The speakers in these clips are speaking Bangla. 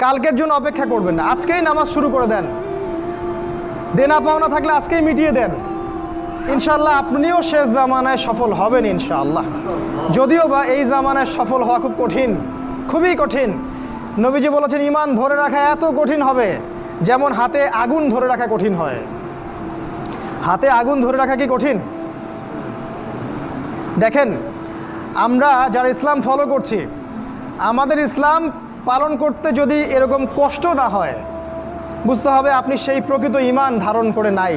কালকের জন্য অপেক্ষা করবেন না, আজকেই নামাজ শুরু করে দেন। দেনা পাওনা থাকলে আজকেই মিটিয়ে দেন। ইনশাআল্লাহ আপনিও শেষ জামানায় সফল হবেন ইনশাআল্লাহ। যদিও বা এই জামানায় সফল হওয়া খুব কঠিন, খুবই কঠিন। নবীজি বলেছেন ঈমান ধরে রাখা এত কঠিন হবে যেমন হাতে আগুন ধরে রাখা কঠিন হয়। হাতে আগুন ধরে রাখা কি কঠিন? দেখেন, আমরা যারা ইসলাম ফলো করছি, আমাদের ইসলাম পালন করতে যদি এরকম কষ্ট না হয়, বুঝতে হবে আপনি সেই প্রকৃত ঈমান ধারণ করে নাই,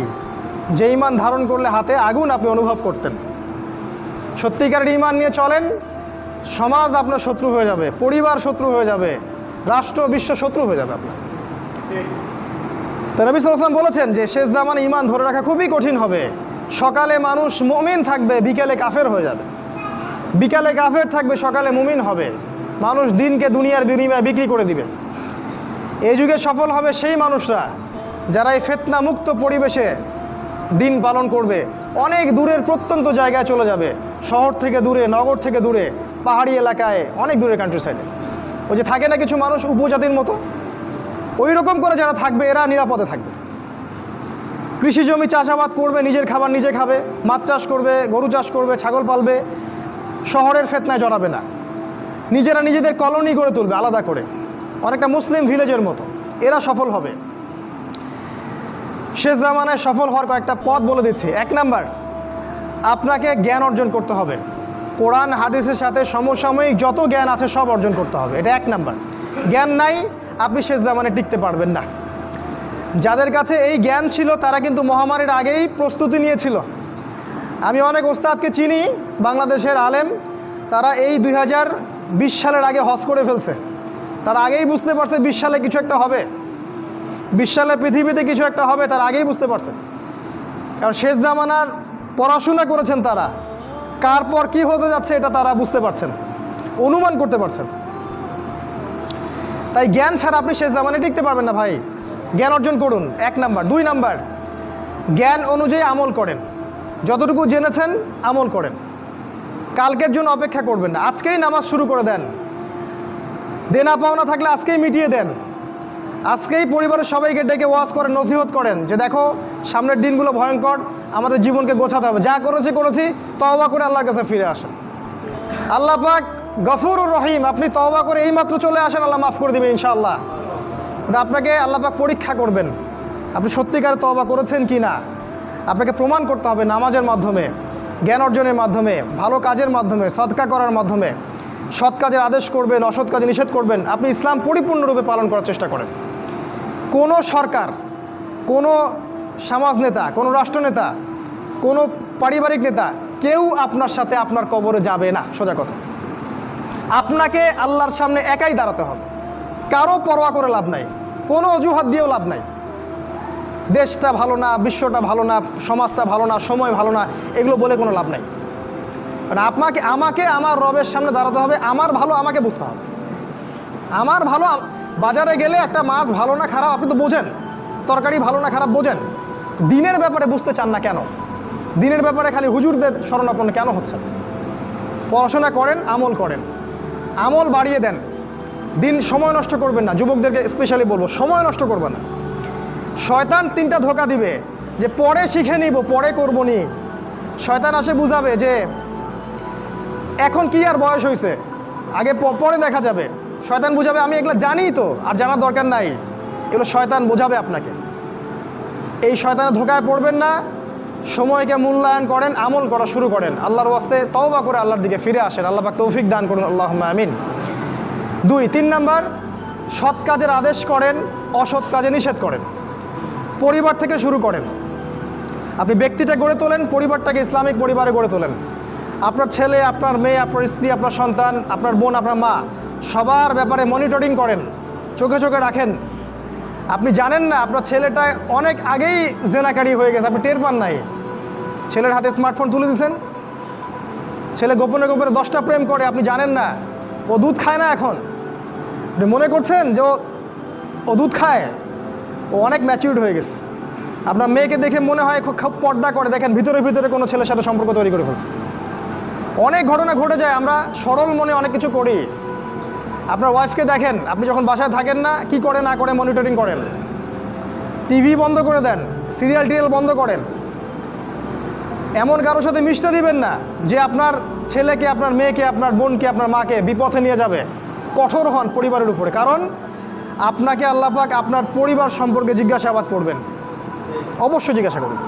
যে ঈমান ধারণ করলে হাতে আগুন আপনি অনুভব করতেন। সত্যিকারের ঈমান নিয়ে চলেন, সমাজ আপনার শত্রু হয়ে যাবে, পরিবার শত্রু হয়ে যাবে, রাষ্ট্র বিশ্ব শত্রু হয়ে যাবে আপনার। তো নবী সাল্লাল্লাহু আলাইহি ওয়াসাল্লাম বলেছেন যে শেষ জামানে ঈমান ধরে রাখা খুবই কঠিন হবে। সকালে মানুষ মুমিন থাকবে, বিকেলে কাফের হয়ে যাবে। বিকালে কাফের থাকবে, সকালে মুমিন হবে। মানুষ দিনকে দুনিয়ার বিনিময়ে বিক্রি করে দিবে। এই যুগে সফল হবে সেই মানুষরা যারা এই ফিতনা মুক্ত পরিবেশে দিন পালন করবে। অনেক দূরের প্রত্যন্ত জায়গায় চলে যাবে, শহর থেকে দূরে, নগর থেকে দূরে, পাহাড়ি এলাকায়, অনেক দূরে, কান্ট্রি সাইডে। ওই যে থাকে না কিছু মানুষ উপজাতির মতো, ওই রকম করে যারা থাকবে এরা নিরাপদে থাকবে। কৃষি জমি চাষাবাদ করবে, নিজের খাবার নিজে খাবে, মাছ চাষ করবে, গরু চাষ করবে, ছাগল পালবে, শহরের ফিতনায় জড়াবে না। নিজেরা নিজেদের কলোনি গড়ে তুলবে আলাদা করে, অনেকটা মুসলিম ভিলেজের মতো। এরা সফল হবে। শেষ জামানায় সফল হওয়ার কয়েকটা পথ বলে দিচ্ছি। 1 নাম্বার, আপনাকে জ্ঞান অর্জন করতে হবে। কোরআন হাদিসের সাথে সমসাময়িক যত জ্ঞান আছে সব অর্জন করতে হবে, এটা 1 নাম্বার। জ্ঞান নাই, আপনি শেষ জামানায় টিকতে পারবেন না। যাদের কাছে এই জ্ঞান ছিল তারা কিন্তু মহামারীর আগেই প্রস্তুতি নিয়েছিল। আমি অনেক ওস্তাদকে চিনি, বাংলাদেশের আলেম, তারা এই 2020 সালের আগে হজ করে ফেলছে। তারা আগেই বুঝতে পারছে 20 সালে কিছু একটা হবে, 20 সালে পৃথিবীতে কিছু একটা হবে, তারা আগেই বুঝতে পারছে। কারণ শেষ জামানার পড়াশোনা করেছেন তারা, কার পর কী হতে যাচ্ছে এটা তারা বুঝতে পারছেন, অনুমান করতে পারছেন। তাই জ্ঞান ছাড়া আপনি শেষ জামানায় টিকতে পারবেন না ভাই। জ্ঞান অর্জন করুন, 1 নাম্বার। 2 নাম্বার, জ্ঞান অনুযায়ী আমল করেন। যতটুকু জেনেছেন আমল করেন। কালকের জন্য অপেক্ষা করবেন না, আজকেই নামাজ শুরু করে দেন। দেনা পাওনা থাকলে আজকেই মিটিয়ে দেন। আজকেই পরিবারের সবাইকে ডেকে ওয়াজ করেন, নসিহত করেন যে দেখো সামনের দিনগুলো ভয়ঙ্কর, আমাদের জীবনকে গোছাতে হবে, যা করেছি তওবা করে আল্লাহর কাছে ফিরে আসেন। আল্লাহ পাক গফুরুর রহিম, আপনি তওবা করে এইমাত্র চলে আসেন, আল্লাহ মাফ করে দেবে ইনশাআল্লাহ। আপনাকে আল্লাহ পাক পরীক্ষা করবেন আপনি সত্যিকার তওবা করেছেন কি না। আপনাকে প্রমাণ করতে হবে নামাজের মাধ্যমে, জ্ঞান অর্জনের মাধ্যমে, ভালো কাজের মাধ্যমে, সদকা করার মাধ্যমে। সৎ কাজের আদেশ করবেন, অসৎ কাজে নিষেধ করবেন। আপনি ইসলাম পরিপূর্ণরূপে পালন করার চেষ্টা করেন। কোনো সরকার, কোনো সমাজ নেতা, কোনো রাষ্ট্রনেতা, কোনো পারিবারিক নেতা, কেউ আপনার সাথে আপনার কবরে যাবে না। সোজা কথা, আপনাকে আল্লাহর সামনে একাই দাঁড়াতে হবে। কারো পরোয়া করে লাভ নাই, কোনো অজুহাত দিয়েও লাভ নাই। দেশটা ভালো না, বিশ্বটা ভালো না, সমাজটা ভালো না, সময় ভালো না, এগুলো বলে কোনো লাভ নাই। মানে আমাকে আমার রবের সামনে দাঁড়াতে হবে। আমার ভালো আমাকে বুঝতে হবে। আমার ভালো, বাজারে গেলে একটা মাছ ভালো না খারাপ আপনি তো বোঝেন, তরকারি ভালো না খারাপ বোঝেন। দিনের ব্যাপারে বুঝতে চান না কেন? দিনের ব্যাপারে খালি হুজুরদের শরণাপন্ন কেন হচ্ছেন? পড়াশোনা করেন, আমল করেন, আমল বাড়িয়ে দেন। দিন সময় নষ্ট করবেন না। যুবকদেরকে স্পেশালি বলবো, সময় নষ্ট করবেন না। শয়তান 3টা ধোঁকা দিবে যে পরে শিখে নিব, পরে করবো নি। শয়তান আসে বুঝাবে যে এখন কি আর বয়স হয়েছে, আগে পরে দেখা যাবে। শয়তান বুঝাবে আমি এগুলো জানি তো, আর জানার দরকার নাই। এগুলো শয়তান বোঝাবে আপনাকে। এই শয়তানের ধোঁকায় পড়বেন না। সময়কে মূল্যায়ন করেন, আমল করা শুরু করেন, আল্লাহর ওয়াস্তে তওবা করে আল্লাহর দিকে ফিরে আসেন। আল্লাহ পাক তৌফিক দান করুন, আল্লাহুম্মা আমিন। 3 নাম্বার, সৎ কাজের আদেশ করেন, অসৎ কাজে নিষেধ করেন। পরিবার থেকে শুরু করেন। আপনি ব্যক্তিটা গড়ে তোলেন, পরিবারটাকে ইসলামিক পরিবারে গড়ে তোলেন। আপনার ছেলে, আপনার মেয়ে, আপনার স্ত্রী, আপনার সন্তান, আপনার বোন, আপনার মা, সবার ব্যাপারে মনিটরিং করেন, চোখে চোখে রাখেন। আপনি জানেন না আপনার ছেলেটা অনেক আগেই জেনাকারী হয়ে গেছে, আপনি টের পান নাই। ছেলের হাতে স্মার্টফোন তুলে দিয়েছেন, ছেলে গোপনে গোপনে 10টা প্রেম করে, আপনি জানেন না। ও দুধ খায় না এখন, আপনি মনে করছেন যে ও দুধ খায়, ও অনেক ম্যাচিউরড হয়ে গেছে। আপনার মেয়েকে দেখে মনে হয় খুব পর্দা করে, দেখেন ভিতরে ভিতরে কোনো ছেলের সাথে সম্পর্ক তৈরি করে ফেলছে। অনেক ঘটনা ঘটে যায়, আমরা সরল মনে অনেক কিছু করি। আপনার ওয়াইফকে দেখেন, আপনি যখন বাসায় থাকেন না কি করে না করে মনিটরিং করেন, টিভি বন্ধ করে দেন, সিরিয়াল টিরিয়াল বন্ধ করেন। এমন কারোর সাথে মিশতে দিবেন না যে আপনার ছেলেকে, আপনার মেয়েকে, আপনার বোনকে, আপনার মাকে বিপথে নিয়ে যাবে। কঠোর হন পরিবারের উপরে, কারণ আপনাকে আল্লাহ পাক আপনার পরিবার সম্পর্কে জিজ্ঞাসাবাদ করবেন, অবশ্যই জিজ্ঞাসা করবেন।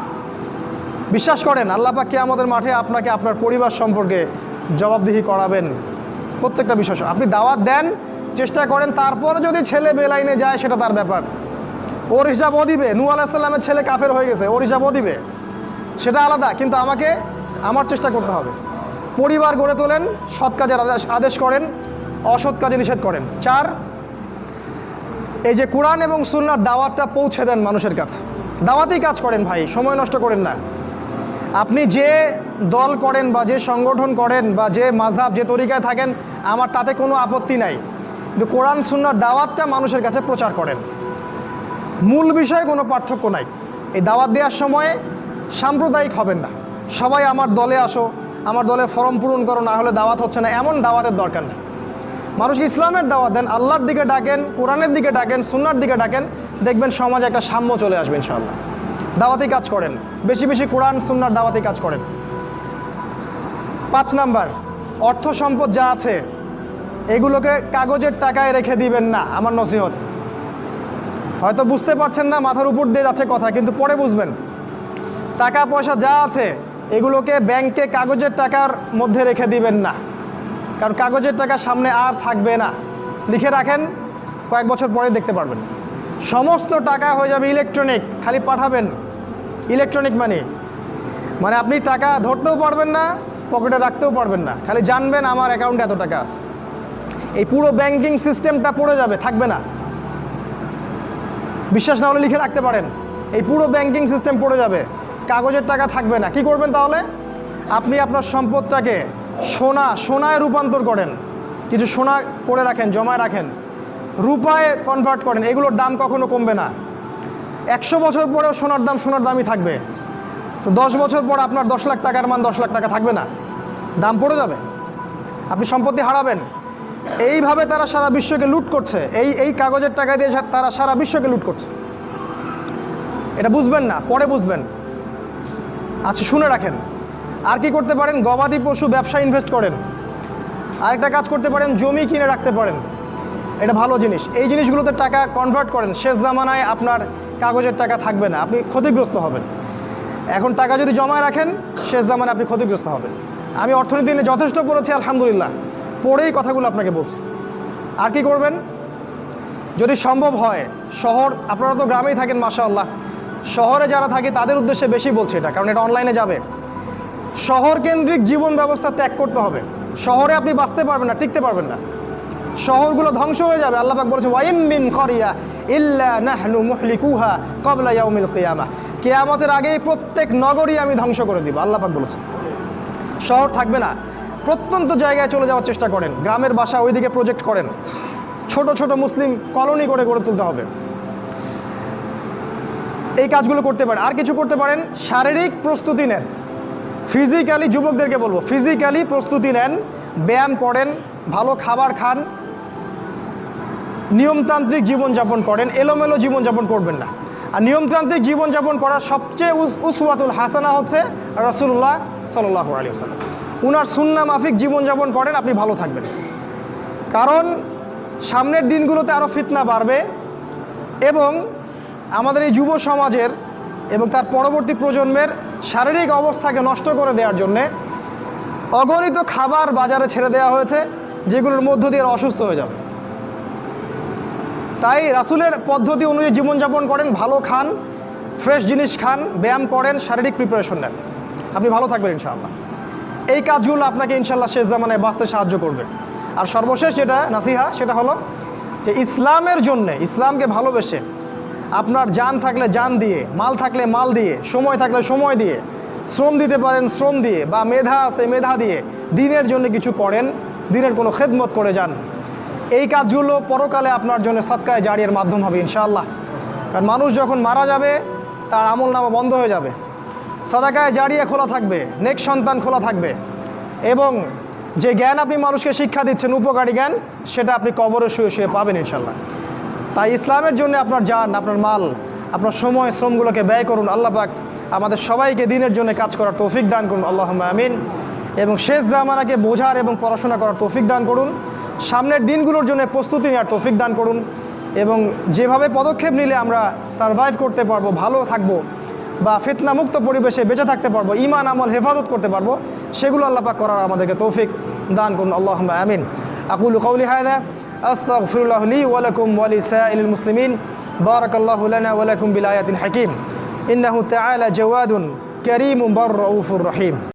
বিশ্বাস করেন আল্লাহ পাক কিয়ামতের মাঠে আপনাকে আপনার পরিবার সম্পর্কে জবাবদিহি করাবেন। প্রত্যেকটা বিষয় আপনি দাওয়াত দেন, চেষ্টা করেন, তারপরে যদি ছেলে বেলাইনে যায় সেটা তার ব্যাপার, ওর হিসাব ও দিবে। নূহ আলাইহিস সালামের ছেলে কাফের হয়ে গেছে, ওর হিসাব ও দিবে, সেটা আলাদা। কিন্তু আমাকে আমার চেষ্টা করতে হবে। পরিবার গড়ে তোলেন, সৎ কাজের আদেশ করেন, অসৎ কাজে নিষেধ করেন। 4, এই যে কোরআন এবং সুন্নাহর দাওয়াতটা পৌঁছে দেন মানুষের কাছে। দাওয়াতেই কাজ করেন ভাই, সময় নষ্ট করেন না। আপনি যে দল করেন বা যে সংগঠন করেন বা যে মাযহাব, যে তরিকায় থাকেন, আমার তাতে কোনো আপত্তি নাই, কিন্তু কোরআন সুন্নাহর দাওয়াতটা মানুষের কাছে প্রচার করেন। মূল বিষয়ে কোনো পার্থক্য নাই। এই দাওয়াত দেওয়ার সময় সাম্প্রদায়িক হবেন না, সবাই আমার দলে আসো, আমার দলে ফর্ম পূরণ করো, না হলে দাওয়াত হচ্ছে না, এমন দাওয়াতের দরকার নেই। মানুষকে ইসলামের দাওয়াত দেন, আল্লাহর দিকে ডাকেন, কোরআনের দিকে ডাকেন, সুন্নাহর দিকে ডাকেন, দেখবেন সমাজে একটা সাম্য চলে আসবে ইনশাআল্লাহ। দাওয়াতি কাজ করেন, বেশি বেশি কোরআন সুন্নাহর দাওয়াতি কাজ করেন। 5 নাম্বার, অর্থ সম্পদ যা আছে এগুলোকে কাগজের টাকায় রেখে দিবেন না, আমার নসিহত। হয়তো বুঝতে পারছেন না, মাথার উপর দিয়ে যাচ্ছে কথা, কিন্তু পরে বুঝবেন। টাকা পয়সা যা আছে এগুলোকে ব্যাংকে কাগজের টাকার মধ্যে রেখে দিবেন না, কারণ কাগজের টাকা সামনে আর থাকবে না। লিখে রাখেন, কয়েক বছর পরে দেখতে পারবেন সমস্ত টাকা হয়ে যাবে ইলেকট্রনিক। খালি পাঠাবেন, ইলেকট্রনিক মানে আপনি টাকা ধরতেও পারবেন না, পকেটে রাখতেও পারবেন না, খালি জানবেন আমার অ্যাকাউন্টে এত টাকা আছে। এই পুরো ব্যাংকিং সিস্টেমটা পড়ে যাবে, থাকবে না। বিশ্বাস না হলে লিখে রাখতে পারেন, এই পুরো ব্যাংকিং সিস্টেম পড়ে যাবে, কাগজের টাকা থাকবে না। কি করবেন তাহলে? আপনি আপনার সম্পদটাকে সোনায় রূপান্তর করেন, কিছু সোনা করে রাখেন, জমায় রাখেন, রূপায় কনভার্ট করেন। এগুলোর দাম কখনো কমবে না। 100 বছর পরেও সোনার দামই থাকবে। তো 10 বছর পর আপনার 10 লাখ টাকার মান 10 লাখ টাকা থাকবে না, দাম পড়ে যাবে, আপনি সম্পত্তি হারাবেন। এইভাবে তারা সারা বিশ্বকে লুট করছে, এই কাগজের টাকা দিয়ে তারা সারা বিশ্বকে লুট করছে। এটা বুঝবেন না, পরে বুঝবেন। আচ্ছা, শুনে রাখেন। আর কি করতে পারেন? গবাদি পশু ব্যবসা ইনভেস্ট করেন। আরেকটা কাজ করতে পারেন, জমি কিনে রাখতে পারেন, এটা ভালো জিনিস। এই জিনিসগুলোতে টাকা কনভার্ট করেন। শেষ জামানায় আপনার কাগজের টাকা থাকবে না, আপনি ক্ষতিগ্রস্ত হবেন। এখন টাকা যদি জমায় রাখেন, শেষ জামানায় আপনি ক্ষতিগ্রস্ত হবেন। আমি অর্থনীতি নিয়ে যথেষ্ট পড়েছি আলহামদুলিল্লাহ, পড়েই কথাগুলো আপনাকে বলছি। আর কি করবেন? যদি সম্ভব হয়, শহর, আপনারা তো গ্রামেই থাকেন মাশাআল্লাহ, শহরে যারা থাকে তাদের উদ্দেশ্যে বেশি বলছি এটা, কারণ এটা অনলাইনে যাবে। শহর কেন্দ্রিক জীবন ব্যবস্থা ত্যাগ করতে হবে। শহরে আপনি বাঁচতে পারবেন না, টিকতে পারবেন না, শহরগুলো ধ্বংস হয়ে যাবে। আল্লাহ পাক বলেছেন, ওয়াইম মিন ক্বরিয়া ইল্লা নাহনু মুহলিকুহা ক্বাবলা ইয়াউমিল কিয়ামাহ, কিয়ামতের আগেই প্রত্যেক নগরী আমি ধ্বংস করে দিব, আল্লাহ পাক বলেছেন। শহর থাকবে না, প্রত্যন্ত জায়গায় চলে যাওয়ার চেষ্টা করেন, গ্রামের বাসা ওইদিকে প্রজেক্ট করেন, ছোট ছোট মুসলিম কলোনি করে গড়ে তুলতে হবে। এই কাজগুলো করতে পারেন। আর কিছু করতে পারেন, শারীরিক প্রস্তুতি নেন, ফিজিক্যালি, যুবকদেরকে বলবো ফিজিক্যালি প্রস্তুতি নেন, ব্যায়াম করেন, ভালো খাবার খান, নিয়মতান্ত্রিক জীবনযাপন করেন, এলোমেলো জীবনযাপন করবেন না। আর নিয়মতান্ত্রিক জীবনযাপন করার সবচেয়ে উসওয়াতুল হাসানা হচ্ছে রাসূলুল্লাহ সাল্লাল্লাহু আলাইহি ওয়াসাল্লাম। উনার সুন্নাহ মাফিক জীবনযাপন করেন, আপনি ভালো থাকবেন। কারণ সামনের দিনগুলোতে আরও ফিতনা বাড়বে এবং আমাদের এই যুব সমাজের এবং তার পরবর্তী প্রজন্মের শারীরিক অবস্থাকে নষ্ট করে দেওয়ার জন্যে অগণিত খাবার বাজারে ছেড়ে দেওয়া হয়েছে, যেগুলোর মধ্য দিয়ে অসুস্থ হয়ে যাবে। তাই রাসূলের পদ্ধতি অনুযায়ী জীবনযাপন করেন, ভালো খান, ফ্রেশ জিনিস খান, ব্যায়াম করেন, শারীরিক প্রিপারেশন নেন, আপনি ভালো থাকবেন ইনশাআল্লাহ। এই কাজগুলো আপনাকে ইনশাআল্লাহ শেষ জামানায় বাঁচতে সাহায্য করবে। আর সর্বশেষ যেটা নাসিহা, সেটা হলো যে ইসলামের জন্যে, ইসলামকে ভালোবেসে আপনার জান থাকলে জান দিয়ে, মাল থাকলে মাল দিয়ে, সময় থাকলে সময় দিয়ে, শ্রম দিতে পারেন শ্রম দিয়ে, বা মেধা আছে মেধা দিয়ে দিনের জন্য কিছু করেন, দিনের কোনো খেদমত করে যান। এই কাজগুলো পরকালে আপনার জন্য সদকায়ে জারিয়ার মাধ্যম হবে ইনশাআল্লাহ। কারণ মানুষ যখন মারা যাবে তার আমলনামা বন্ধ হয়ে যাবে, সদকায়ে জারিয়া খোলা থাকবে, নেক সন্তান খোলা থাকবে এবং যে জ্ঞান আপনি মানুষকে শিক্ষা দিচ্ছেন উপকারী জ্ঞান, সেটা আপনি কবরে শুয়ে শুয়ে পাবেন ইনশাল্লাহ। তাই ইসলামের জন্য আপনার জান, আপনার মাল, আপনার সময় শ্রমগুলোকে ব্যয় করুন। আল্লাহ পাক আমাদের সবাইকে দিনের জন্য কাজ করার তৌফিক দান করুন, আল্লাহুম্মা আমিন। এবং শেষ জামানাকে বোঝার এবং পড়াশোনা করার তৌফিক দান করুন। সামনের দিনগুলোর জন্য প্রস্তুতি নেওয়ার তৌফিক দান করুন। এবং যেভাবে পদক্ষেপ নিলে আমরা সারভাইভ করতে পারবো, ভালো থাকবো, বা ফিতনামুক্ত পরিবেশে বেঁচে থাকতে পারবো, ঈমান আমল হেফাজত করতে পারবো, সেগুলো আল্লাহ পাক করার আমাদেরকে তৌফিক দান করুন, আল্লাহুম্মা আমিন। আকুলু কাউলি হাযা আস্তাগফিরুল্লাহ লি ওয়া লাকুম ওয়া লিসাইরিল মুসলিমিন। বারাকাল্লাহু লানা ওয়া লাকুম বিল আয়াতিল হাকীম। ইন্নাহু তাআলা জাওয়াদুন কারীমুন বাররাউফুর রহিম।